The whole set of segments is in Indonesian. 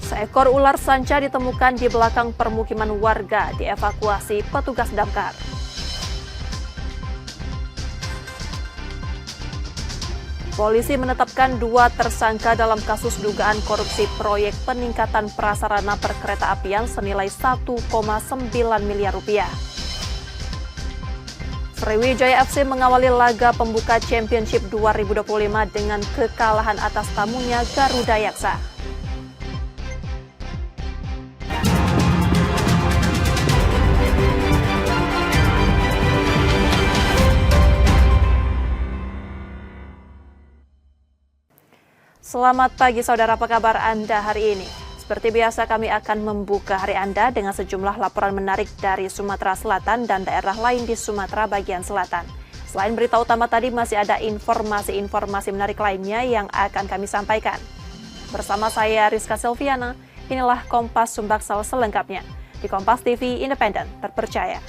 Seekor ular sanca ditemukan di belakang permukiman warga, dievakuasi petugas damkar. Polisi menetapkan 2 tersangka dalam kasus dugaan korupsi proyek peningkatan prasarana perkeretaapian senilai 1,9 miliar rupiah. Sriwijaya FC mengawali laga pembuka Championship 2025 dengan kekalahan atas tamunya Garuda Yaksa. Selamat pagi saudara, apa kabar Anda hari ini? Seperti biasa kami akan membuka hari Anda dengan sejumlah laporan menarik dari Sumatera Selatan dan daerah lain di Sumatera bagian selatan. Selain berita utama tadi masih ada informasi-informasi menarik lainnya yang akan kami sampaikan. Bersama saya Rizka Silviana, inilah Kompas Sumbaksel selengkapnya di Kompas TV Independen Terpercaya.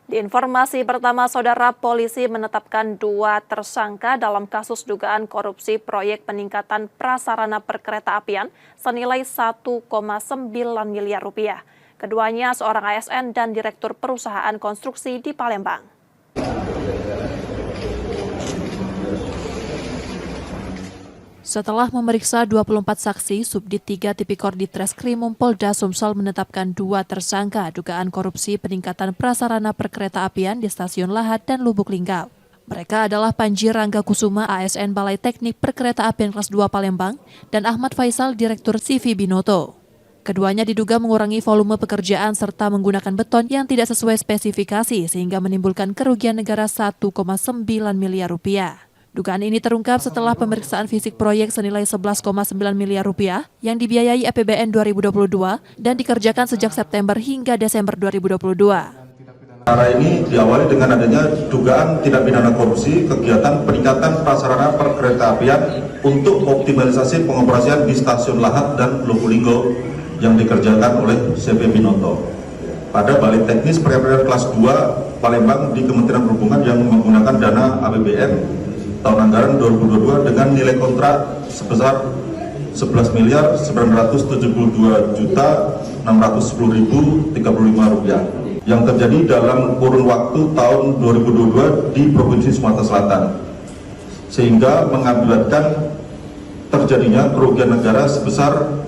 Di informasi pertama, saudara, polisi menetapkan 2 tersangka dalam kasus dugaan korupsi proyek peningkatan prasarana perkeretaapian senilai 1,9 miliar rupiah. Keduanya seorang ASN dan direktur perusahaan konstruksi di Palembang. Setelah memeriksa 24 saksi, Subdit 3 Tipikor di Treskrimum Polda Sumsel menetapkan 2 tersangka dugaan korupsi peningkatan prasarana perkeretaapian di Stasiun Lahat dan Lubuk Linggau. Mereka adalah Panji Rangga Kusuma, ASN Balai Teknik Perkeretaapian Kelas 2 Palembang, dan Ahmad Faisal, Direktur CV Binoto. Keduanya diduga mengurangi volume pekerjaan serta menggunakan beton yang tidak sesuai spesifikasi sehingga menimbulkan kerugian negara 1,9 miliar rupiah. Dugaan ini terungkap setelah pemeriksaan fisik proyek senilai 11,9 miliar rupiah yang dibiayai APBN 2022 dan dikerjakan sejak September hingga Desember 2022. Perkara ini diawali dengan adanya dugaan tindak pidana korupsi kegiatan peningkatan prasarana perkeretaapian untuk optimalisasi pengoperasian di Stasiun Lahat dan Lubuk Linggau yang dikerjakan oleh CV Binoto pada Balai Teknis Perkeretaapian Kelas 2 Palembang di Kementerian Perhubungan yang menggunakan dana APBN tahun anggaran 2022 dengan nilai kontrak sebesar 11.972.610.035 rupiah yang terjadi dalam kurun waktu tahun 2022 di Provinsi Sumatera Selatan, sehingga mengakibatkan terjadinya kerugian negara sebesar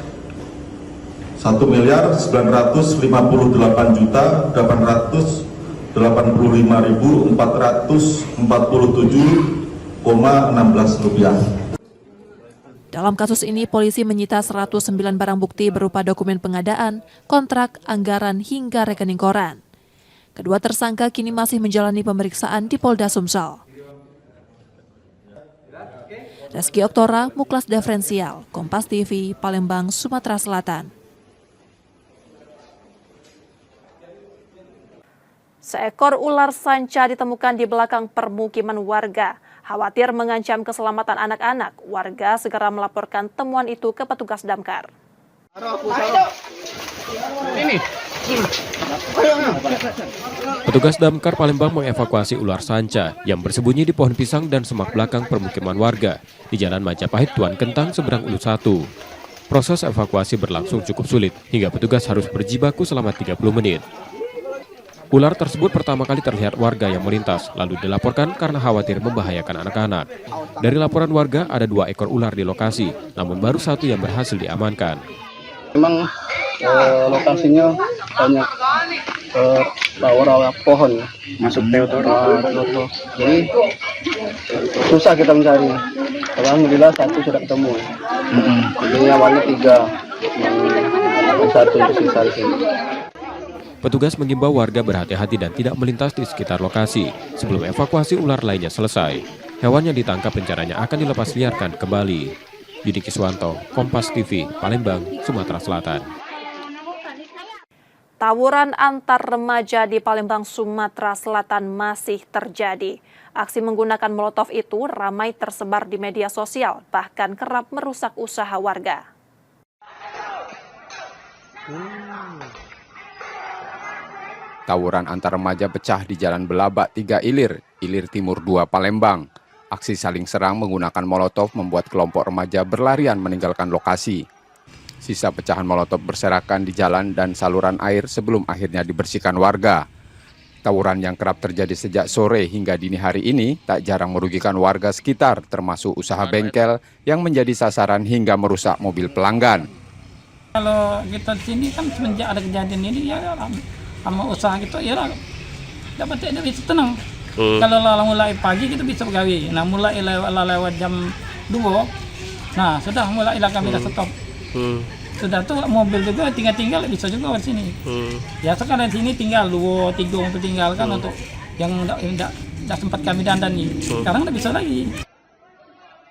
1.985.845.447,16 rupiah. Dalam kasus ini, polisi menyita 109 barang bukti berupa dokumen pengadaan, kontrak, anggaran, hingga rekening koran. Kedua tersangka kini masih menjalani pemeriksaan di Polda Sumsel. Reski Oktora, Muklas Diferensial, Kompas TV, Palembang, Sumatera Selatan. Seekor ular sanca ditemukan di belakang permukiman warga. Khawatir mengancam keselamatan anak-anak, warga segera melaporkan temuan itu ke petugas damkar. Petugas damkar Palembang mengevakuasi ular sanca yang bersembunyi di pohon pisang dan semak belakang permukiman warga di Jalan Majapahit Tuan Kentang seberang Ulu 1. Proses evakuasi berlangsung cukup sulit hingga petugas harus berjibaku selama 30 menit. Ular tersebut pertama kali terlihat warga yang melintas, lalu dilaporkan karena khawatir membahayakan anak-anak. Dari laporan warga, ada 2 ekor ular di lokasi, namun baru 1 yang berhasil diamankan. Memang lokasinya banyak rawa-rawa pohon, masuk teotor. Jadi susah kita mencari. Alhamdulillah 1 sudah ketemu. Jadi awalnya 3, 1 tersisa di sini. Petugas mengimbau warga berhati-hati dan tidak melintas di sekitar lokasi sebelum evakuasi ular lainnya selesai. Hewan yang ditangkap rencananya akan dilepas liarkan kembali. Yudi Kiswanto, Kompas TV, Palembang, Sumatera Selatan. Tawuran antar remaja di Palembang, Sumatera Selatan masih terjadi. Aksi menggunakan molotov itu ramai tersebar di media sosial, bahkan kerap merusak usaha warga. Tawuran antar remaja pecah di Jalan Belabak 3 Ilir, Ilir Timur 2 Palembang. Aksi saling serang menggunakan molotov membuat kelompok remaja berlarian meninggalkan lokasi. Sisa pecahan molotov berserakan di jalan dan saluran air sebelum akhirnya dibersihkan warga. Tawuran yang kerap terjadi sejak sore hingga dini hari ini tak jarang merugikan warga sekitar, termasuk usaha bengkel yang menjadi sasaran hingga merusak mobil pelanggan. Kalau kita di sini kan semenjak ada kejadian ini ya sama usaha gitu ya dapat tidak bisa tenang. Kalau mulai pagi kita bisa begawi. Nah mulai lewat jam 2. Nah sudah mulailah kami dah stop. Sudah tuh mobil juga tinggal bisa juga di sini. Ya sekarang di sini tinggal 2-3 untuk tinggalkan untuk yang tidak sempat kami dandani. Sekarang tidak bisa lagi.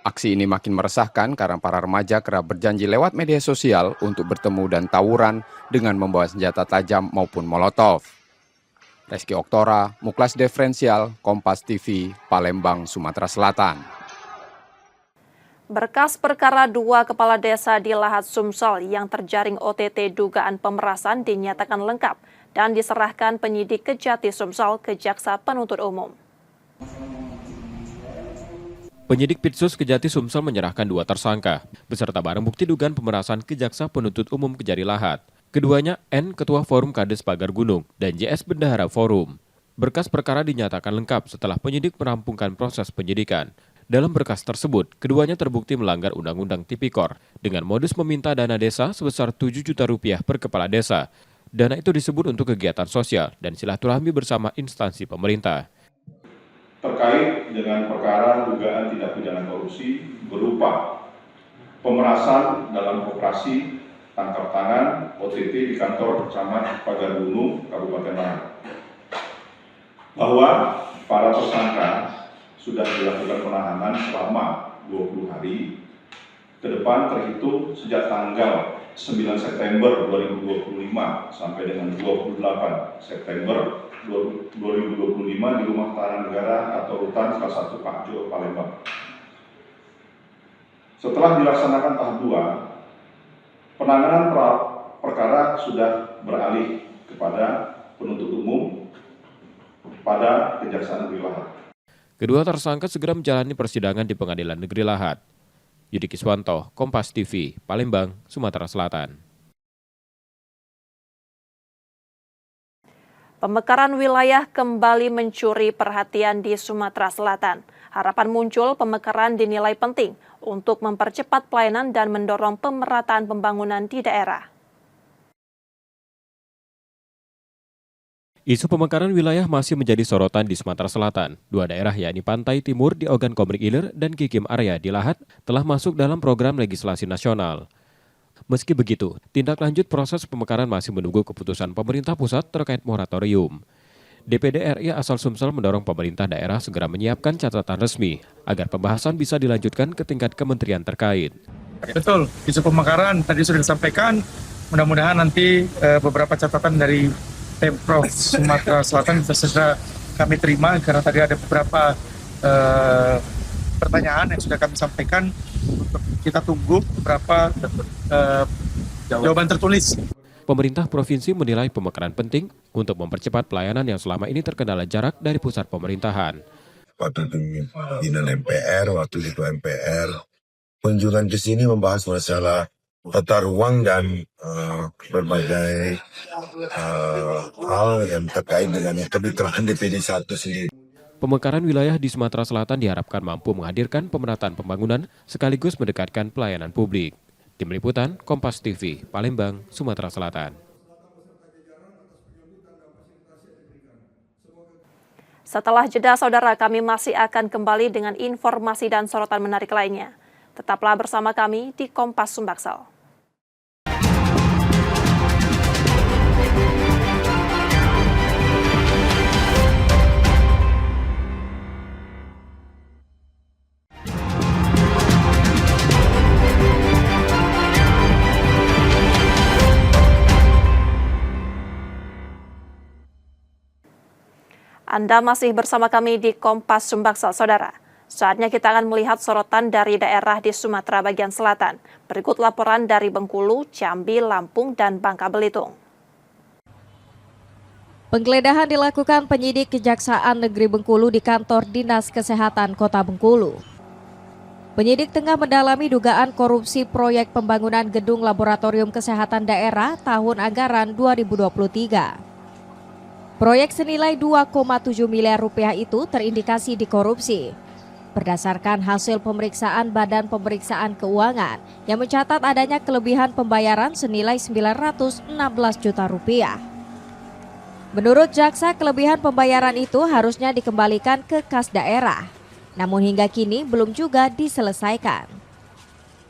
Aksi ini makin meresahkan karena para remaja kerap berjanji lewat media sosial untuk bertemu dan tawuran dengan membawa senjata tajam maupun molotov. Reski Oktora, Muklas Diferensial, Kompas TV, Palembang, Sumatera Selatan. Berkas perkara 2 kepala desa di Lahat Sumsel yang terjaring OTT dugaan pemerasan dinyatakan lengkap dan diserahkan penyidik Kejati Sumsel ke Jaksa Penuntut Umum. Penyidik Pitsus Kejati Sumsel menyerahkan 2 tersangka beserta barang bukti dugaan pemerasan ke Jaksa Penuntut Umum Kejari Lahat. Keduanya N, Ketua Forum Kades Pagar Gunung, dan JS Bendahara Forum. Berkas perkara dinyatakan lengkap setelah penyidik merampungkan proses penyidikan. Dalam berkas tersebut, keduanya terbukti melanggar Undang-Undang Tipikor dengan modus meminta dana desa sebesar 7 juta rupiah per kepala desa. Dana itu disebut untuk kegiatan sosial dan silaturahmi bersama instansi pemerintah. Terkait dengan perkara dugaan tindak pidana korupsi berupa pemerasan dalam operasi tangkap tangan OTT di kantor Camat Pagar Gunung, Kabupaten Lahat. Bahwa para tersangka sudah dilakukan penahanan selama 20 hari ke depan terhitung sejak tanggal 9 September 2025 sampai dengan 28 September 2025 di Rumah Tahanan Negara atau Rutan kelas 1 Pakjo, Palembang. Setelah dilaksanakan tahap 2, penanganan perkara sudah beralih kepada penuntut umum pada Kejaksaan Negeri Lahat. Kedua tersangka segera menjalani persidangan di Pengadilan Negeri Lahat. Yudi Kiswanto, Kompas TV, Palembang, Sumatera Selatan. Pemekaran wilayah kembali mencuri perhatian di Sumatera Selatan. Harapan muncul pemekaran dinilai penting untuk mempercepat pelayanan dan mendorong pemerataan pembangunan di daerah. Isu pemekaran wilayah masih menjadi sorotan di Sumatera Selatan. 2 daerah yakni Pantai Timur di Ogan Komering Ilir dan Kikim Area di Lahat telah masuk dalam program legislasi nasional. Meski begitu, tindak lanjut proses pemekaran masih menunggu keputusan pemerintah pusat terkait moratorium. DPD RI asal Sumsel mendorong pemerintah daerah segera menyiapkan catatan resmi agar pembahasan bisa dilanjutkan ke tingkat kementerian terkait. Betul, isu pemekaran tadi sudah disampaikan. Mudah-mudahan nanti beberapa catatan dari Pemprov Sumatera Selatan bisa segera kami terima karena tadi ada beberapa pertanyaan yang sudah kami sampaikan. Kita tunggu beberapa jawaban tertulis. Pemerintah provinsi menilai pemekaran penting untuk mempercepat pelayanan yang selama ini terkendala jarak dari pusat pemerintahan. Waktu pimpinan MPR, waktu Ketua MPR, kunjungan ke sini membahas masalah tata ruang dan berbagai hal yang terkait dengan kebutuhan DPD 1 sendiri. Pemekaran wilayah di Sumatera Selatan diharapkan mampu menghadirkan pemerataan pembangunan sekaligus mendekatkan pelayanan publik. Tim Liputan, Kompas TV, Palembang, Sumatera Selatan. Setelah jeda, saudara, kami masih akan kembali dengan informasi dan sorotan menarik lainnya. Tetaplah bersama kami di Kompas Sumbaksel. Anda masih bersama kami di Kompas Sumbaksel, saudara. Saatnya kita akan melihat sorotan dari daerah di Sumatera bagian selatan. Berikut laporan dari Bengkulu, Jambi, Lampung, dan Bangka Belitung. Penggeledahan dilakukan penyidik Kejaksaan Negeri Bengkulu di kantor Dinas Kesehatan Kota Bengkulu. Penyidik tengah mendalami dugaan korupsi proyek pembangunan gedung laboratorium kesehatan daerah tahun anggaran 2023. Proyek senilai 2,7 miliar rupiah itu terindikasi dikorupsi. Berdasarkan hasil pemeriksaan Badan Pemeriksaan Keuangan yang mencatat adanya kelebihan pembayaran senilai 916 juta rupiah. Menurut jaksa, kelebihan pembayaran itu harusnya dikembalikan ke kas daerah. Namun hingga kini belum juga diselesaikan.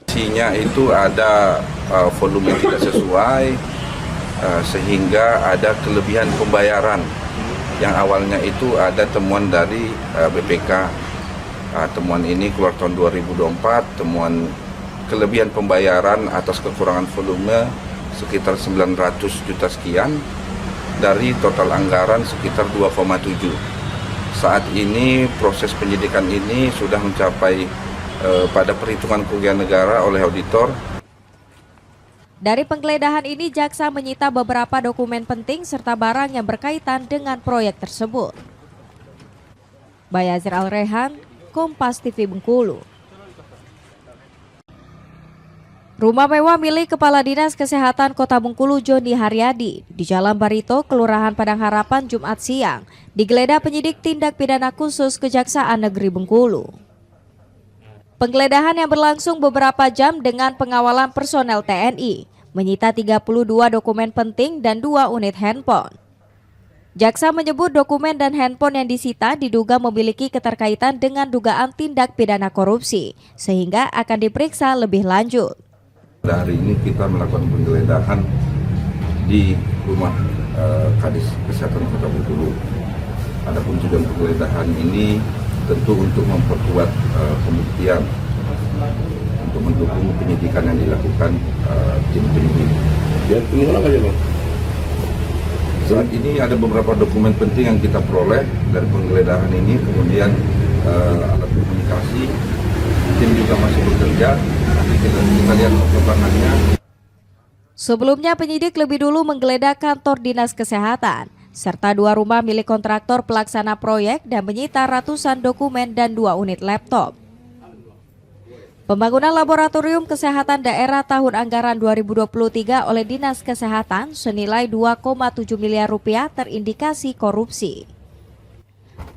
Isinya itu ada volume yang tidak sesuai, sehingga ada kelebihan pembayaran. Yang awalnya itu ada temuan dari BPK. Temuan ini keluar tahun 2024, temuan kelebihan pembayaran atas kekurangan volume sekitar 900 juta sekian, dari total anggaran sekitar 2,7. Saat ini proses penyidikan ini sudah mencapai pada perhitungan kerugian negara oleh auditor. Dari penggeledahan ini, jaksa menyita beberapa dokumen penting serta barang yang berkaitan dengan proyek tersebut. Bayazir Al-Rehan, Kompas TV Bengkulu. Rumah mewah milik Kepala Dinas Kesehatan Kota Bengkulu Joni Haryadi di Jalan Barito, Kelurahan Padang Harapan, Jumat siang digeledah penyidik tindak pidana khusus Kejaksaan Negeri Bengkulu. Penggeledahan yang berlangsung beberapa jam dengan pengawalan personel TNI menyita 32 dokumen penting dan 2 unit handphone. Jaksa menyebut dokumen dan handphone yang disita diduga memiliki keterkaitan dengan dugaan tindak pidana korupsi sehingga akan diperiksa lebih lanjut. Hari ini kita melakukan penggeledahan di rumah Kadis Kesehatan Kota Bengkulu. Adapun tujuan penggeledahan ini tentu untuk memperkuat pembuktian, untuk mendukung penyidikan yang dilakukan tim penyidik. Dan penggeledahan apa aja, Bang? Saat ini ada beberapa dokumen penting yang kita peroleh dari penggeledahan ini, kemudian alat komunikasi. Tim juga masih bekerja, nanti kita lihat perkembangannya. Sebelumnya penyidik lebih dulu menggeledah kantor Dinas Kesehatan serta 2 rumah milik kontraktor pelaksana proyek dan menyita ratusan dokumen dan 2 unit laptop. Pembangunan laboratorium kesehatan daerah tahun anggaran 2023 oleh Dinas Kesehatan senilai 2,7 miliar rupiah terindikasi korupsi.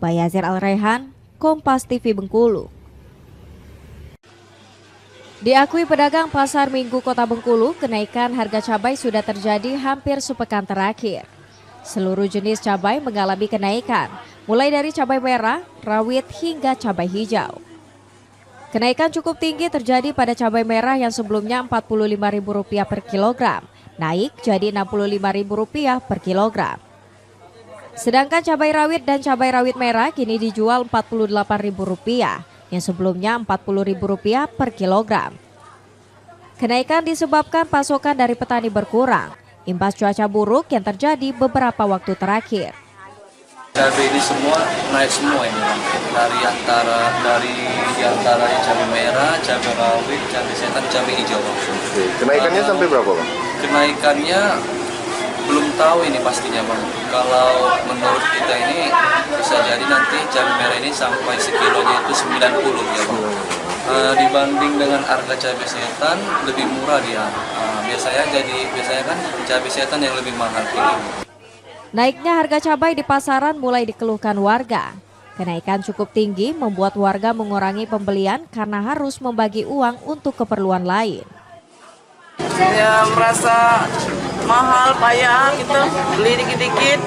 Bayazir Al-Rehan, Kompas TV Bengkulu. Diakui pedagang pasar Minggu Kota Bengkulu, kenaikan harga cabai sudah terjadi hampir sepekan terakhir. Seluruh jenis cabai mengalami kenaikan, mulai dari cabai merah, rawit hingga cabai hijau. Kenaikan cukup tinggi terjadi pada cabai merah yang sebelumnya Rp45.000 per kilogram, naik jadi Rp65.000 per kilogram. Sedangkan cabai rawit dan cabai rawit merah kini dijual Rp48.000, yang sebelumnya Rp40.000 per kilogram. Kenaikan disebabkan pasokan dari petani berkurang, imbas cuaca buruk yang terjadi beberapa waktu terakhir. Cabai ini semua naik semua ini, dari antara cabai merah, cabai rawit, cabai setan, cabai hijau. Kenaikannya sampai berapa, Bang? Kenaikannya belum tahu ini pastinya, Bang. Kalau menurut kita ini bisa jadi nanti cabai merah ini sampai sekilonya itu 90 ya, Bang. Dibanding dengan harga cabai setan lebih murah dia. Biasanya kan cabai setan yang lebih mahal ini. Naiknya harga cabai di pasaran mulai dikeluhkan warga. Kenaikan cukup tinggi membuat warga mengurangi pembelian karena harus membagi uang untuk keperluan lain. Ya merasa mahal, payah gitu, beli dikit-dikit,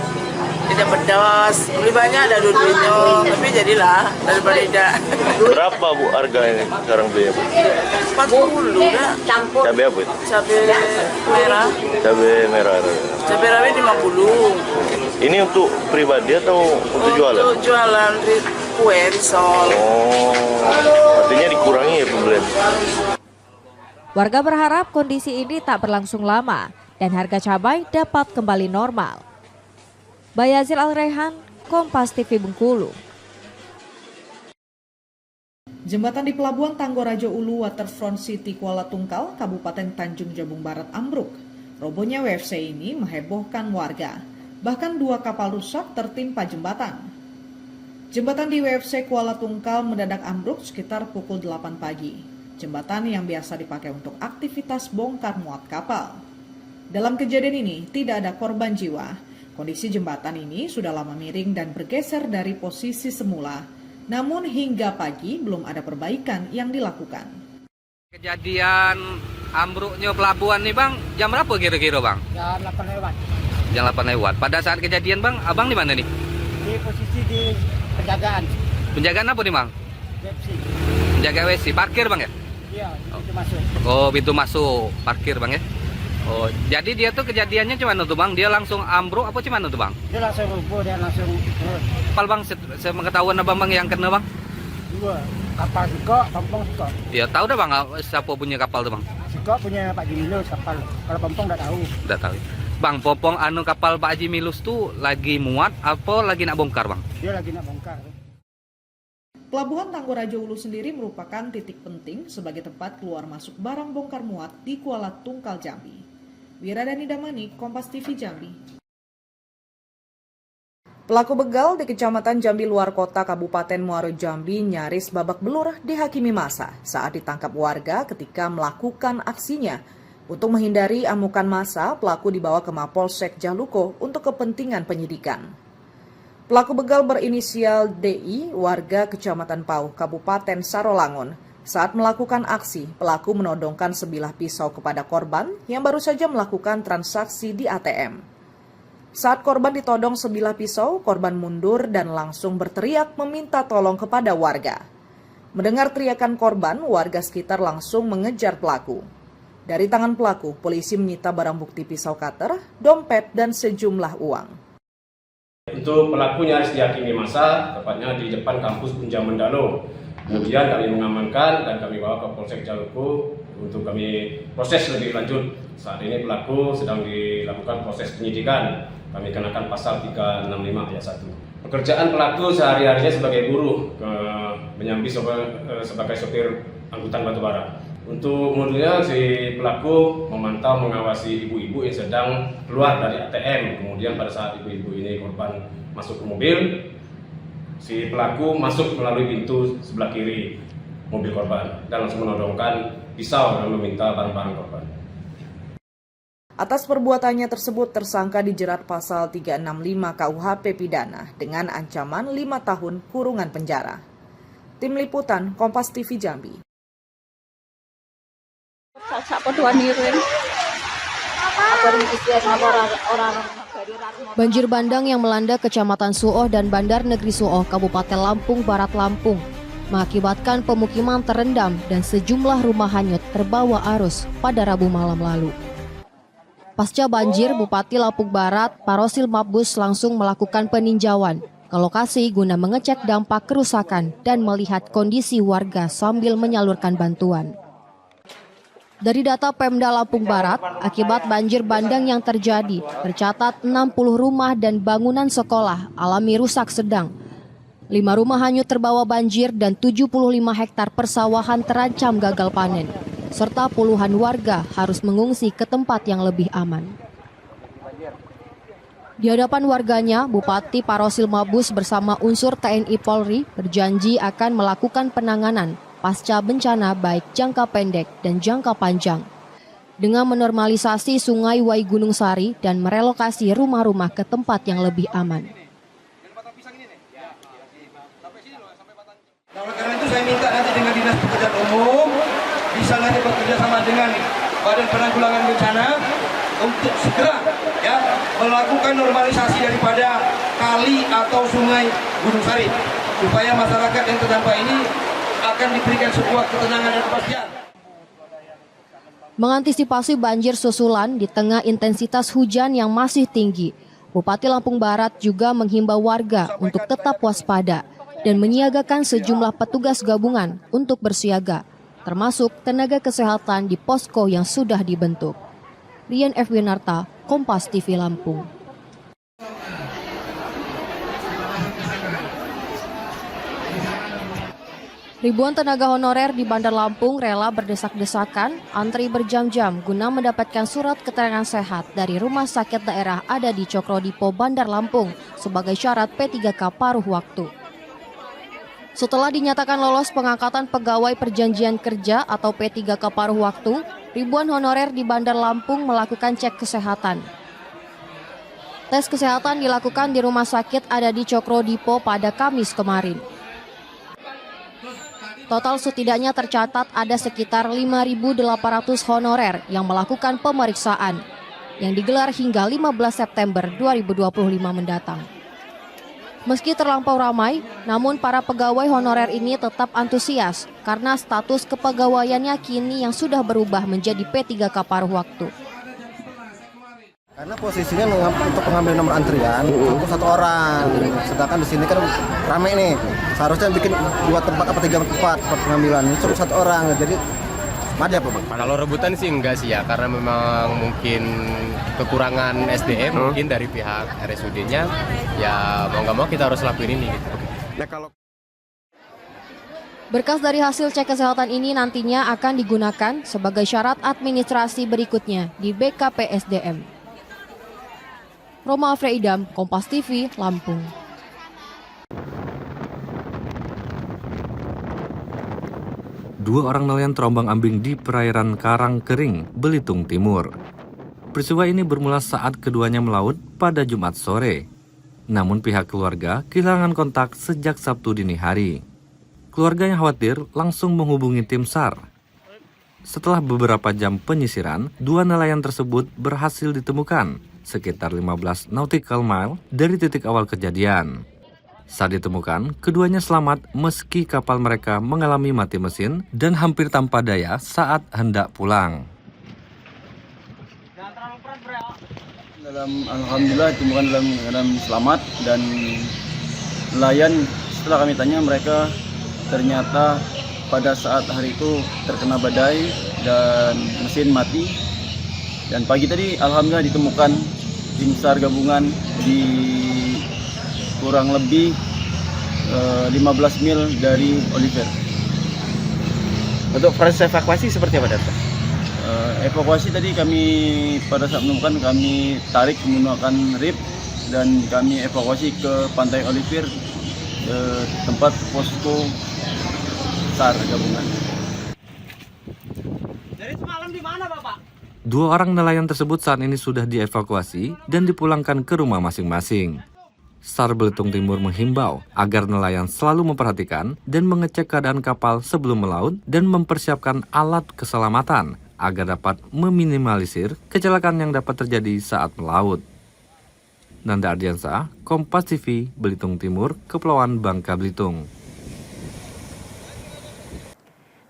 tidak pedas, beli banyak ada duitnya, tapi jadilah daripada tidak. Berapa Bu harga ini sekarang belinya, Bu? 40 dah. Cabai apa itu? Cabai merah. Cabai merah. Cabai rawit 50. Ini untuk pribadi atau untuk jualan? Untuk jualan kue, risol. Oh, artinya dikurangi ya pembelian. Warga berharap kondisi ini tak berlangsung lama dan harga cabai dapat kembali normal. Bayazir Al-Rehan, Kompas TV Bengkulu. Jembatan di Pelabuhan Tanggorajo Ulu Waterfront City Kuala Tungkal, Kabupaten Tanjung Jabung Barat ambruk. Robohnya WFC ini menghebohkan warga. Bahkan 2 kapal rusak tertimpa jembatan. Jembatan di WFC Kuala Tungkal mendadak ambruk sekitar pukul 8 pagi. Jembatan yang biasa dipakai untuk aktivitas bongkar muat kapal. Dalam kejadian ini tidak ada korban jiwa. Kondisi jembatan ini sudah lama miring dan bergeser dari posisi semula. Namun hingga pagi belum ada perbaikan yang dilakukan. Kejadian ambruknya pelabuhan nih Bang, jam berapa kira-kira Bang? Jam 8 lewat. Jam 8 lewat. Pada saat kejadian Bang, Abang di mana nih? Di posisi di penjagaan. Penjagaan apa nih Bang? WFC. Penjaga WC, parkir Bang ya? Iya, pintu masuk. Oh, pintu masuk, parkir Bang ya? Oh, jadi dia tuh kejadiannya cuman tuh Bang? Dia langsung ambruk apa cuman tuh Bang? Dia langsung rubuh, dia langsung turun. Kapal Bang, saya mengetahuan Abang Bang yang kena Bang? 2, kapal Siko, Pompong Siko. Ya tahu dah Bang, siapa punya kapal tuh Bang? Siko punya Pak Jimilus kapal, kalau Pompong enggak tahu. Udah tahu. Bang, Pompong kapal Pak Haji Milus tuh lagi muat apa lagi nak bongkar Bang? Dia lagi nak bongkar. Pelabuhan Tanggorajo Ulu sendiri merupakan titik penting sebagai tempat keluar masuk barang bongkar muat di Kuala Tungkal, Jambi. Wiradani Damani, Kompas TV Jambi. Pelaku begal di Kecamatan Jambi Luar Kota Kabupaten Muaro Jambi nyaris babak belur dihakimi massa saat ditangkap warga ketika melakukan aksinya. Untuk menghindari amukan massa, pelaku dibawa ke Mapolsek Jaluko untuk kepentingan penyidikan. Pelaku begal berinisial DI, warga Kecamatan Pauh, Kabupaten Sarolangun. Saat melakukan aksi, pelaku menodongkan sebilah pisau kepada korban yang baru saja melakukan transaksi di ATM. Saat korban ditodong sebilah pisau, korban mundur dan langsung berteriak meminta tolong kepada warga. Mendengar teriakan korban, warga sekitar langsung mengejar pelaku. Dari tangan pelaku, polisi menyita barang bukti pisau cutter, dompet, dan sejumlah uang. Untuk pelaku nyaris dihakimi massa, tepatnya di depan kampus Unja Mendalo. Kemudian kami mengamankan dan kami bawa ke Polsek Jaluko untuk kami proses lebih lanjut. Saat ini pelaku sedang dilakukan proses penyidikan. Kami kenakan pasal 365 ayat 1. Pekerjaan pelaku sehari-harinya sebagai buruh, menyambi sebagai sopir angkutan batubara. Untuk modulnya si pelaku memantau mengawasi ibu-ibu yang sedang keluar dari ATM. Kemudian pada saat ibu-ibu ini korban masuk ke mobil, si pelaku masuk melalui pintu sebelah kiri mobil korban dan langsung menodongkan pisau dan meminta barang-barang korban. Atas perbuatannya tersebut, tersangka dijerat pasal 365 KUHP pidana dengan ancaman 5 tahun kurungan penjara. Tim Liputan Kompas TV Jambi. Banjir bandang yang melanda Kecamatan Suoh dan Bandar Negeri Suoh, Kabupaten Lampung Barat Lampung, mengakibatkan pemukiman terendam dan sejumlah rumah hanyut terbawa arus pada Rabu malam lalu. Pasca banjir, Bupati Lampung Barat, Parosil Mabus langsung melakukan peninjauan ke lokasi guna mengecek dampak kerusakan dan melihat kondisi warga sambil menyalurkan bantuan. Dari data Pemda Lampung Barat, akibat banjir bandang yang terjadi, tercatat 60 rumah dan bangunan sekolah alami rusak sedang. 5 rumah hanyut terbawa banjir dan 75 hektar persawahan terancam gagal panen, serta puluhan warga harus mengungsi ke tempat yang lebih aman. Di hadapan warganya, Bupati Parosil Mabus bersama unsur TNI Polri berjanji akan melakukan penanganan pasca bencana baik jangka pendek dan jangka panjang, dengan menormalisasi Sungai Wai Gunung Sari dan merelokasi rumah-rumah ke tempat yang lebih aman. Nah, oleh karena itu saya minta nanti dengan Dinas Pekerjaan Umum bisa nanti bekerja sama dengan Badan Penanggulangan Bencana untuk segera melakukan normalisasi daripada kali atau Sungai Gunung Sari supaya masyarakat yang terdampak ini akan diberikan sebuah ketenangan dan kepastian. Mengantisipasi banjir susulan di tengah intensitas hujan yang masih tinggi, Bupati Lampung Barat juga menghimbau warga untuk tetap waspada dan menyiagakan sejumlah petugas gabungan untuk bersiaga, termasuk tenaga kesehatan di posko yang sudah dibentuk. Rian F. Winarta, Kompas TV Lampung. Ribuan tenaga honorer di Bandar Lampung rela berdesak-desakan, antri berjam-jam guna mendapatkan surat keterangan sehat dari rumah sakit daerah ada di Cokrodipo, Bandar Lampung sebagai syarat P3K paruh waktu. Setelah dinyatakan lolos pengangkatan pegawai perjanjian kerja atau P3K paruh waktu, ribuan honorer di Bandar Lampung melakukan cek kesehatan. Tes kesehatan dilakukan di rumah sakit ada di Cokrodipo pada Kamis kemarin. Total setidaknya tercatat ada sekitar 5.800 honorer yang melakukan pemeriksaan yang digelar hingga 15 September 2025 mendatang. Meski terlampau ramai, namun para pegawai honorer ini tetap antusias karena status kepegawaiannya kini yang sudah berubah menjadi P3K paruh waktu. Karena posisinya untuk pengambil nomor antrian cukup 1 orang, sedangkan di sini kan rame nih. Seharusnya bikin 2 tempat apa 3 tempat pengambilan, ini cukup 1 orang, jadi ada apa Bang? Kalau rebutan sih enggak sih ya, karena memang mungkin kekurangan SDM mungkin dari pihak RSUD-nya, ya mau nggak mau kita harus lakuin ini. Gitu. Nah, kalau Berkas dari hasil cek kesehatan ini nantinya akan digunakan sebagai syarat administrasi berikutnya di BKPSDM. Roma Afreidam, Kompas TV, Lampung. Dua orang nelayan terombang-ambing di perairan Karangkering, Belitung Timur. Peristiwa ini bermula saat keduanya melaut pada Jumat sore. Namun pihak keluarga kehilangan kontak sejak Sabtu dini hari. Keluarga yang khawatir langsung menghubungi tim SAR. Setelah beberapa jam penyisiran, 2 nelayan tersebut berhasil ditemukan sekitar 15 nautical mile dari titik awal kejadian. Saat ditemukan, keduanya selamat meski kapal mereka mengalami mati mesin dan hampir tanpa daya saat hendak pulang. Alhamdulillah ditemukan dalam keadaan selamat, dan nelayan setelah kami tanya mereka ternyata pada saat hari itu terkena badai dan mesin mati. Dan pagi tadi alhamdulillah ditemukan tim SAR gabungan di kurang lebih 15 mil dari Oliver. Untuk proses evakuasi seperti apa, Dr.? Evakuasi tadi kami pada saat menemukan kami tarik menggunakan RIP dan kami evakuasi ke pantai Oliver, tempat posko SAR gabungan. Dari semalam di mana, Bapak? 2 orang nelayan tersebut saat ini sudah dievakuasi dan dipulangkan ke rumah masing-masing. SAR Belitung Timur menghimbau agar nelayan selalu memperhatikan dan mengecek keadaan kapal sebelum melaut dan mempersiapkan alat keselamatan agar dapat meminimalisir kecelakaan yang dapat terjadi saat melaut. Nanda Ardiansa, Kompas TV, Belitung Timur, Kepulauan Bangka Belitung.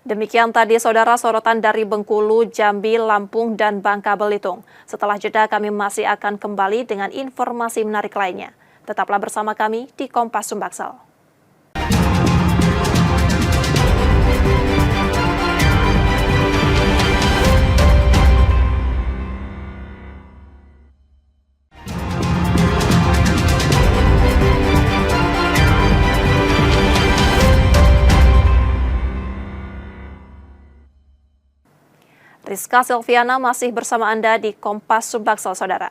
Demikian tadi saudara sorotan dari Bengkulu, Jambi, Lampung, dan Bangka Belitung. Setelah jeda kami masih akan kembali dengan informasi menarik lainnya. Tetaplah bersama kami di Kompas Sumbaksel. Rizka Silviana masih bersama Anda di Kompas Sumbaksel, saudara.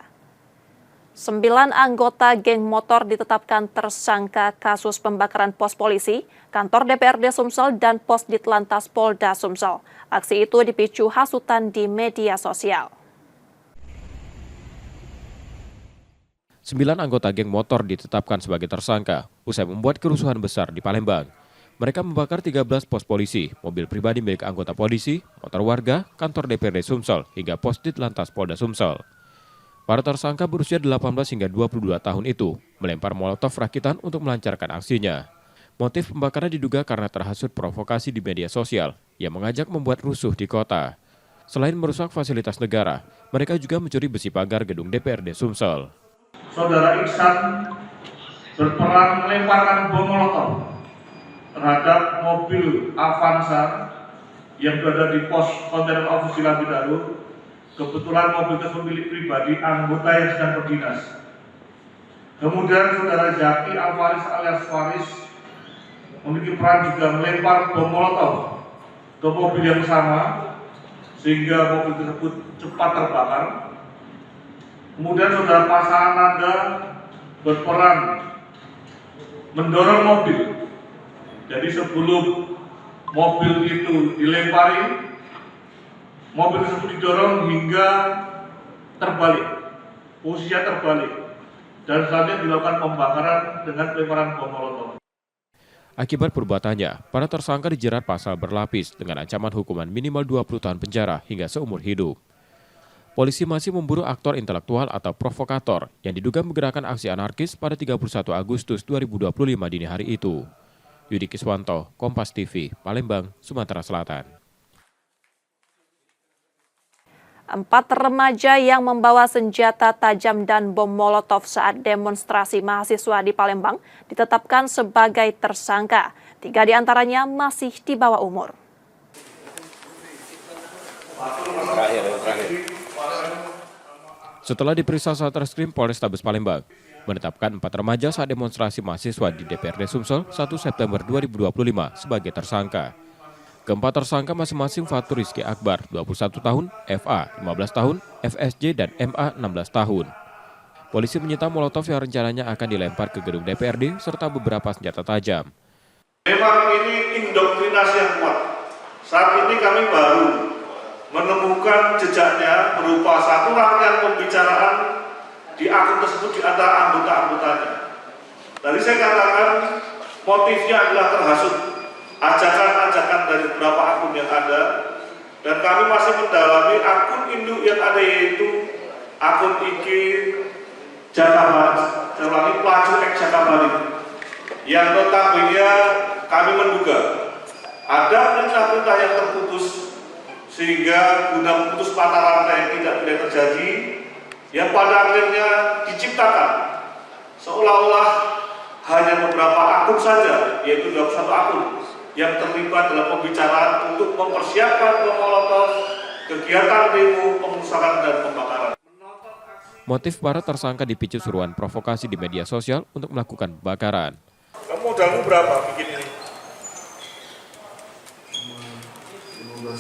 9 anggota geng motor ditetapkan tersangka kasus pembakaran pos polisi, kantor DPRD Sumsel, dan pos Ditlantas Polda Sumsel. Aksi itu dipicu hasutan di media sosial. 9 anggota geng motor ditetapkan sebagai tersangka usai membuat kerusuhan besar di Palembang. Mereka membakar 13 pos polisi, mobil pribadi milik anggota polisi, motor warga, kantor DPRD Sumsel, hingga pos Ditlantas Polda Sumsel. Para tersangka berusia 18 hingga 22 tahun itu melempar molotov rakitan untuk melancarkan aksinya. Motif pembakaran diduga karena terhasut provokasi di media sosial yang mengajak membuat rusuh di kota. Selain merusak fasilitas negara, mereka juga mencuri besi pagar gedung DPRD Sumsel. Saudara Iksan berperan melemparkan bom molotov terhadap mobil Avanza yang berada di pos kontainer office Lampidaru. Kebetulan mobil tersebut milik pribadi anggota yang sedang berdinas. Kemudian saudara Zaki Alvaris alias Faris memiliki peran juga melempar bom molotov ke mobil yang sama sehingga mobil tersebut cepat terbakar. Kemudian saudara pasangan Anda berperan mendorong mobil. Jadi sebelum mobil itu dilempari, mobil tersebut didorong hingga terbalik, posisinya terbalik, dan selanjutnya dilakukan pembakaran dengan pelemparan bom molotov. Akibat perbuatannya, para tersangka dijerat pasal berlapis dengan ancaman hukuman minimal 20 tahun penjara hingga seumur hidup. Polisi masih memburu aktor intelektual atau provokator yang diduga menggerakkan aksi anarkis pada 31 Agustus 2025 dini hari itu. Yudi Kiswanto, Kompas TV, Palembang, Sumatera Selatan. 4 remaja yang membawa senjata tajam dan bom molotov saat demonstrasi mahasiswa di Palembang ditetapkan sebagai tersangka. 3 diantaranya masih di bawah umur. Setelah diperiksa Satreskrim Polrestabes Palembang, menetapkan 4 remaja saat demonstrasi mahasiswa di DPRD Sumsel 1 September 2025 sebagai tersangka. Keempat tersangka masing-masing Fatur Rizky Akbar, 21 tahun, FA, 15 tahun, FSJ, dan MA, 16 tahun. Polisi menyita molotov yang rencananya akan dilempar ke gedung DPRD serta beberapa senjata tajam. Memang ini indoktrinasi yang kuat. Saat ini kami baru menemukan jejaknya berupa satu rangkaian pembicaraan di akun tersebut di antara anggota-anggotanya. Tadi saya katakan motifnya adalah terhasut ajakan-ajakan dari beberapa akun yang ada, dan kami masih mendalami akun induk yang ada, yaitu akun IG Jakabaring, Pelaju X Jakabaring, yang notabene kami menduga ada perintah-perintah yang terputus sehingga guna memutus mata rantai yang tidak boleh terjadi, yang pada akhirnya diciptakan seolah-olah hanya beberapa akun saja, yaitu 21 akun yang terlibat dalam pembicaraan untuk mempersiapkan bom molotov, kegiatan demo, pengerusakan, dan pembakaran. Motif para tersangka dipicu seruan provokasi di media sosial untuk melakukan pembakaran. Kamu modalmu berapa bikin ini?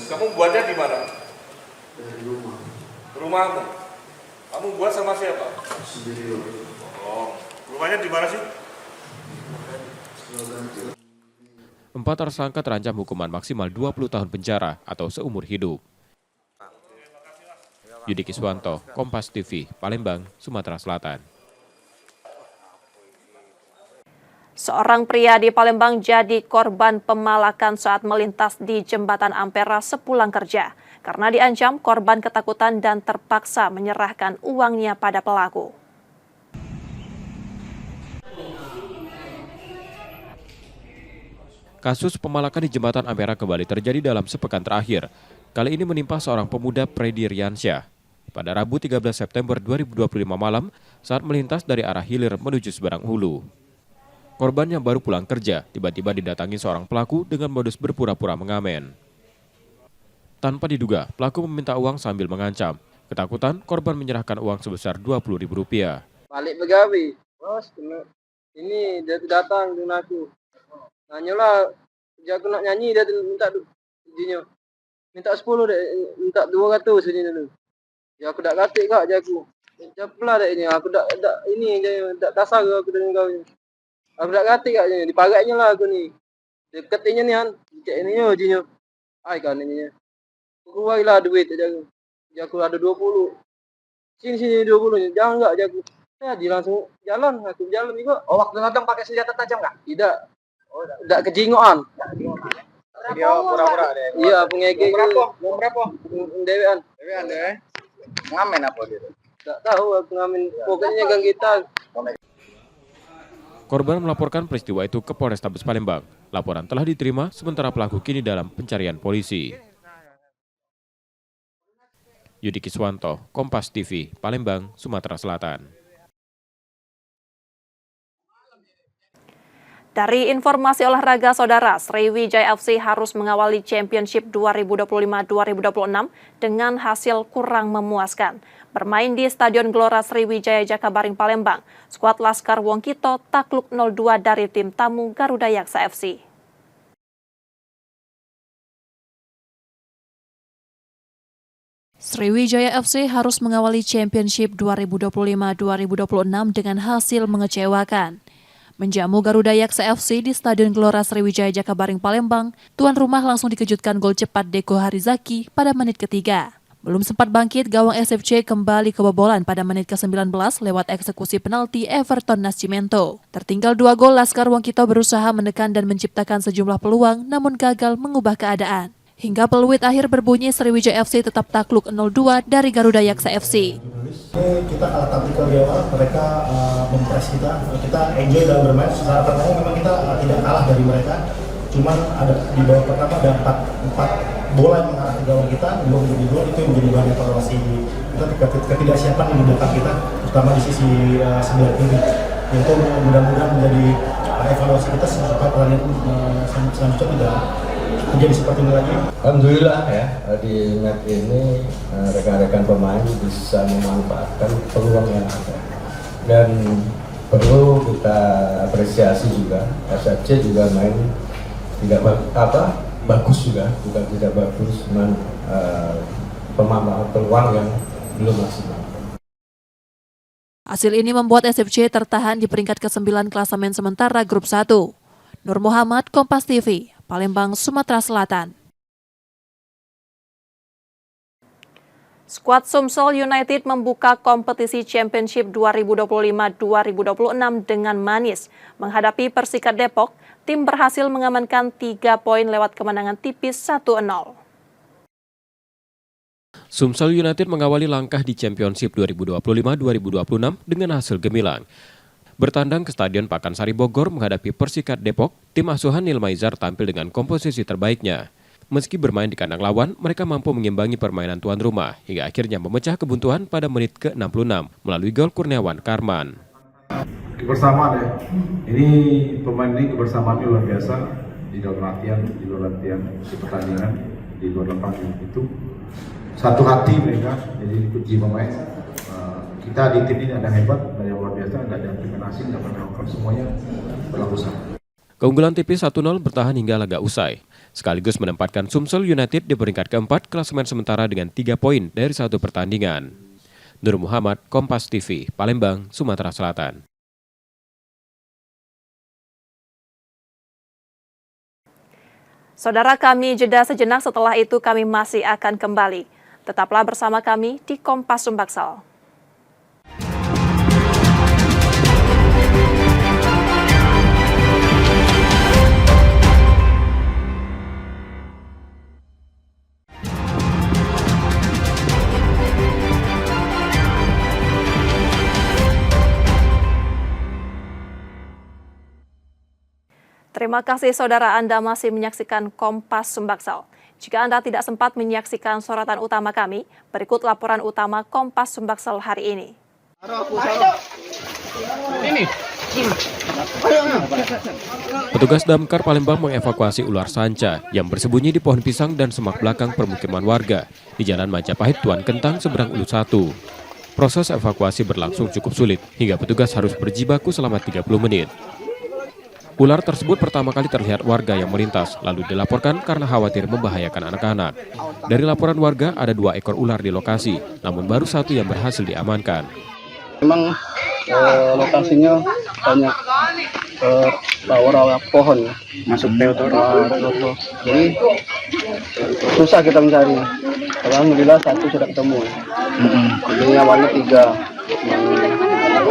Kamu buatnya di mana? Dari rumah. Rumahmu. Kamu buat sama siapa? Sendiri. Oh, rumahnya di mana sih? 4 tersangka terancam hukuman maksimal 20 tahun penjara atau seumur hidup. Yudi Kiswanto, Kompas TV, Palembang, Sumatera Selatan. Seorang pria di Palembang jadi korban pemalakan saat melintas di Jembatan Ampera sepulang kerja. Karena diancam, korban ketakutan dan terpaksa menyerahkan uangnya pada pelaku. Kasus pemalakan di Jembatan Ampera kembali terjadi dalam sepekan terakhir. Kali ini menimpa seorang pemuda Predi Riansyah pada Rabu 13 September 2025 malam saat melintas dari arah hilir menuju Seberang Hulu. Korban yang baru pulang kerja tiba-tiba didatangi seorang pelaku dengan modus berpura-pura mengamen. Tanpa diduga, pelaku meminta uang sambil mengancam. Ketakutan, korban menyerahkan uang sebesar Rp20.000. Balik begawi, bos, ini dia datang dengan aku. Nanyalah, aku nak nyanyi, dia minta izinnya. Minta 10 deh, minta 200 sini dulu. Ya aku tak katik kak, jago. Siapalah dek ini, aku tak ini, tak tasar aku dengan kau ni. Aku tak katik kak ni, dipagaknya lah aku ni. Dekatnya ni kan, cek ini yo izinnya. Ai kan ini. Keluarlah duit jago. Jago ada 20. Sini 20, jangan enggak jago. Jadi langsung jalan, aku jalan juga. Oh, waktu datang pakai senjata tajam enggak? Tidak. Oh, enggak kejingoan. Dia pura-pura deh. Iya, pengege. Berapa? Dewean deh. Ngamen apa gitu? Enggak tahu, aku ngamen. Pokoknya gang kita. Korban melaporkan peristiwa itu ke Polrestabes Palembang. Laporan telah diterima, sementara pelaku kini dalam pencarian polisi. Yudi Kiswanto, Kompas TV, Palembang, Sumatera Selatan. Dari informasi olahraga saudara, Sriwijaya FC harus mengawali Championship 2025-2026 dengan hasil kurang memuaskan. Bermain di Stadion Gelora Sriwijaya Jakabaring Palembang, skuad Laskar Wongkito takluk 0-2 dari tim tamu Garuda Yaksa FC. Sriwijaya FC harus mengawali Championship 2025-2026 dengan hasil mengecewakan. Menjamu Garuda Yaksa FC di Stadion Gelora Sriwijaya Jakabaring Palembang, tuan rumah langsung dikejutkan gol cepat Deko Harizaki pada menit ketiga. Belum sempat bangkit, gawang SFC kembali kebobolan pada menit ke-19 lewat eksekusi penalti Everton Nascimento. Tertinggal 2 gol, Laskar Wongkito berusaha menekan dan menciptakan sejumlah peluang namun gagal mengubah keadaan. Hingga peluit akhir berbunyi, Sriwijaya FC tetap takluk 0-2 dari Garuda Yaksa FC. Kita kalah taktikal di awal, mereka mempres kita enjoy dalam bermain. Secara pertandingan memang kita tidak kalah dari mereka, cuman ada di babak pertama ada 4 bola yang mengarah ke gawang kita, belum menjadi gol. Itu yang menjadi bahan evaluasi kita, ketidaksiapan di belakang kita, terutama di sisi sebelah kiri. Itu mudah-mudahan menjadi evaluasi kita supaya pertandingan selanjutnya tidak terjadi seperti ini lagi. Alhamdulillah ya, di match ini rekan-rekan pemain bisa memanfaatkan peluang yang ada. Dan perlu kita apresiasi juga, SFC juga main tidak bagus juga, bukan tidak bagus, cuman pemanfaatan peluang yang belum maksimal. Hasil ini membuat SFC tertahan di peringkat ke-9 klasemen sementara grup 1. Nur Muhammad, Kompas TV, Palembang, Sumatera Selatan. Skuad Sumsel United membuka kompetisi Championship 2025-2026 dengan manis. Menghadapi Persikat Depok, tim berhasil mengamankan 3 poin lewat kemenangan tipis 1-0. Sumsel United mengawali langkah di Championship 2025-2026 dengan hasil gemilang. Bertandang ke Stadion Pakansari Bogor menghadapi Persikat Depok, tim asuhan Nil Maizar tampil dengan komposisi terbaiknya. Meski bermain di kandang lawan, mereka mampu mengimbangi permainan tuan rumah hingga akhirnya memecah kebuntuan pada menit ke-66 melalui gol Kurniawan Karman. Kebersamaan ya, ini pemain ini kebersamaan luar biasa di dalam latihan, di luar latihan, di pertandingan, di luar lapangan itu satu hati mereka, jadi puji pemain. Kita di tim ini ada hebat, ada yang luar biasa, ada yang pemain asing, ada pemain lokal, semuanya berlaku sama. Keunggulan tipis 1-0 bertahan hingga laga usai, sekaligus menempatkan Sumsel United di peringkat keempat klasemen sementara dengan 3 poin dari 1 pertandingan. Nur Muhammad, Kompas TV, Palembang, Sumatera Selatan. Saudara, kami jeda sejenak, setelah itu kami masih akan kembali. Tetaplah bersama kami di Kompas Sumbaksel. Terima kasih saudara, Anda masih menyaksikan Kompas Sumbaksel. Jika Anda tidak sempat menyaksikan sorotan utama kami, berikut laporan utama Kompas Sumbaksel hari ini. Petugas damkar Palembang mengevakuasi ular sanca yang bersembunyi di pohon pisang dan semak belakang permukiman warga di Jalan Majapahit Tuan Kentang seberang Ulu 1. Proses evakuasi berlangsung cukup sulit hingga petugas harus berjibaku selama 30 menit. Ular tersebut pertama kali terlihat warga yang melintas, lalu dilaporkan karena khawatir membahayakan anak-anak. Dari laporan warga, ada 2 ekor ular di lokasi, namun baru 1 yang berhasil diamankan. Memang lokasinya banyak rawa-rawa pohon, masuk teotor. Jadi susah kita mencari. Alhamdulillah 1 sudah ketemu. Jadi awalnya 3,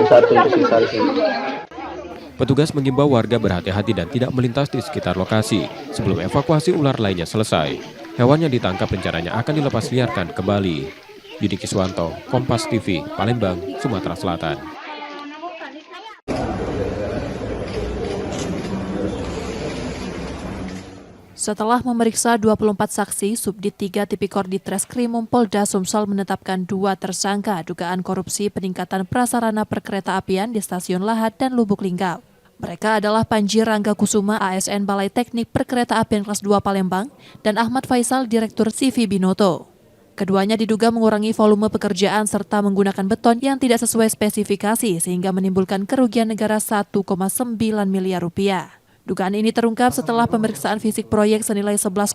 1 tersisa di sini. Petugas mengimbau warga berhati-hati dan tidak melintas di sekitar lokasi sebelum evakuasi ular lainnya selesai. Hewan yang ditangkap rencananya akan dilepas liarkan kembali. Yudi Kiswanto, Kompas TV, Palembang, Sumatera Selatan. Setelah memeriksa 24 saksi, Subdit 3 Tipikor di Treskrimum Polda Sumsel menetapkan 2 tersangka dugaan korupsi peningkatan prasarana perkereta-apian di Stasiun Lahat dan Lubuk Linggau. Mereka adalah Panji Rangga Kusuma, ASN Balai Teknik Perkereta-apian Kelas 2 Palembang, dan Ahmad Faisal, Direktur CV Binoto. Keduanya diduga mengurangi volume pekerjaan serta menggunakan beton yang tidak sesuai spesifikasi sehingga menimbulkan kerugian negara 1,9 miliar rupiah. Dugaan ini terungkap setelah pemeriksaan fisik proyek senilai 11,9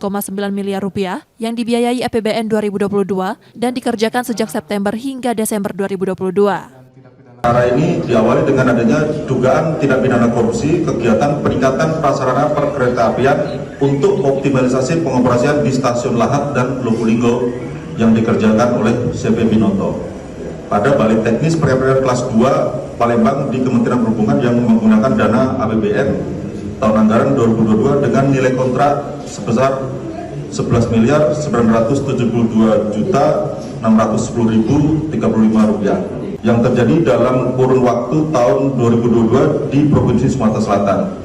miliar rupiah yang dibiayai APBN 2022 dan dikerjakan sejak September hingga Desember 2022. Perkara ini diawali dengan adanya dugaan tindak pidana korupsi kegiatan peningkatan prasarana perkeretaapian untuk optimalisasi pengoperasian di Stasiun Lahat dan Lubulinggo yang dikerjakan oleh CP Binoto. Pada balik teknis perekonomian kelas 2 Palembang di Kementerian Perhubungan yang menggunakan dana APBN tahun anggaran 2022 dengan nilai kontrak sebesar 11.972.610.035 rupiah yang terjadi dalam kurun waktu tahun 2022 di Provinsi Sumatera Selatan,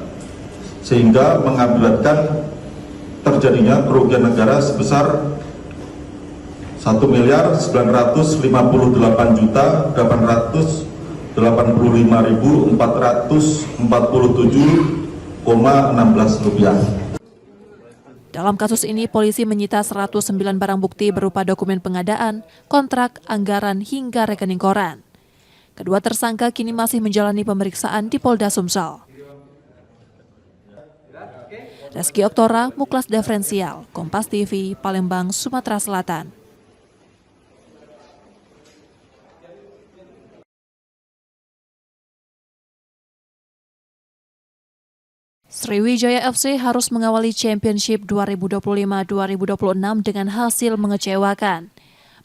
sehingga mengakibatkan terjadinya kerugian negara sebesar 1.958.447,16 rupiah. Dalam kasus ini, polisi menyita 109 barang bukti berupa dokumen pengadaan, kontrak, anggaran, hingga rekening koran. Kedua tersangka kini masih menjalani pemeriksaan di Polda Sumsel. Reski Oktora, Muklas Diferensial, Kompas TV, Palembang, Sumatera Selatan. Sriwijaya FC harus mengawali Championship 2025-2026 dengan hasil mengecewakan.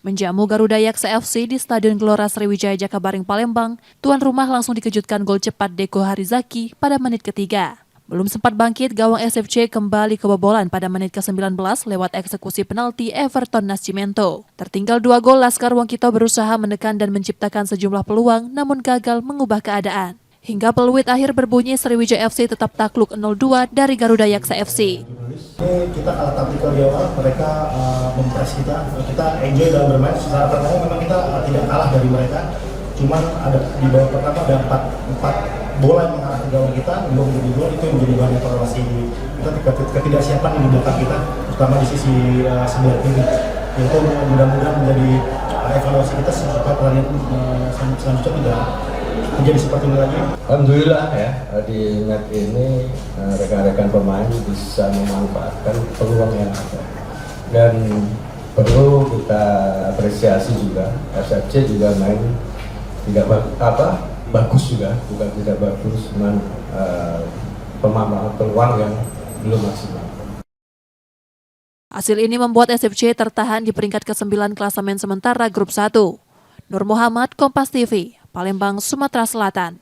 Menjamu Garuda Yak FC di Stadion Gelora Sriwijaya Jakabaring Palembang, tuan rumah langsung dikejutkan gol cepat Deko Harizaki pada menit ketiga. Belum sempat bangkit, gawang SFC kembali kebobolan pada menit ke-19 lewat eksekusi penalti Everton Nascimento. Tertinggal 2 gol, Laskar Wongkito berusaha menekan dan menciptakan sejumlah peluang namun gagal mengubah keadaan. Hingga peluit akhir berbunyi, Sriwijaya FC tetap takluk 0-2 dari Garuda Yaksa FC. Ini kita kalah taktikal di awal, mereka mempres kita enjoy dalam bermain. Secara permainan memang kita tidak kalah dari mereka. Cuman ada di babak pertama ada 4 bola yang mengarah ke gawang kita, belum menjadi gol, itu yang menjadi bahan evaluasi kita ketidaksiapan di belakang kita, terutama di sisi sebelah kiri. Itu mudah-mudahan menjadi evaluasi kita supaya pertandingan selanjutnya tidak menjadi seperti ini lagi. Alhamdulillah ya, di match ini rekan-rekan pemain bisa memanfaatkan peluang yang ada. Dan perlu kita apresiasi juga, SFC juga main tidak bagus juga, bukan tidak bagus, cuman pemahaman peluang yang belum maksimal. Hasil ini membuat SFC tertahan di peringkat ke-9 klasemen sementara grup 1. Nur Muhammad, Kompas TV, Palembang, Sumatera Selatan.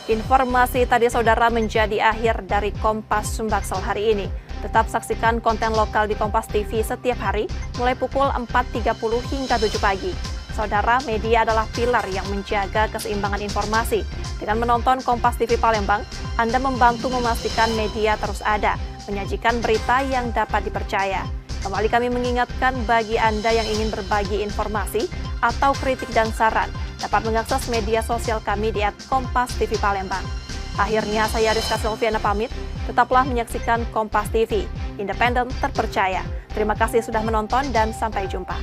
Informasi tadi saudara menjadi akhir dari Kompas Sumbaksel hari ini. Tetap saksikan konten lokal di Kompas TV setiap hari mulai pukul 4.30 hingga 7 pagi. Saudara, media adalah pilar yang menjaga keseimbangan informasi. Dengan menonton Kompas TV Palembang, Anda membantu memastikan media terus ada, menyajikan berita yang dapat dipercaya. Kembali kami mengingatkan bagi Anda yang ingin berbagi informasi atau kritik dan saran, dapat mengakses media sosial kami di @Kompas TV Palembang. Akhirnya saya Rizka Silviana pamit, tetaplah menyaksikan Kompas TV, independen terpercaya. Terima kasih sudah menonton dan sampai jumpa.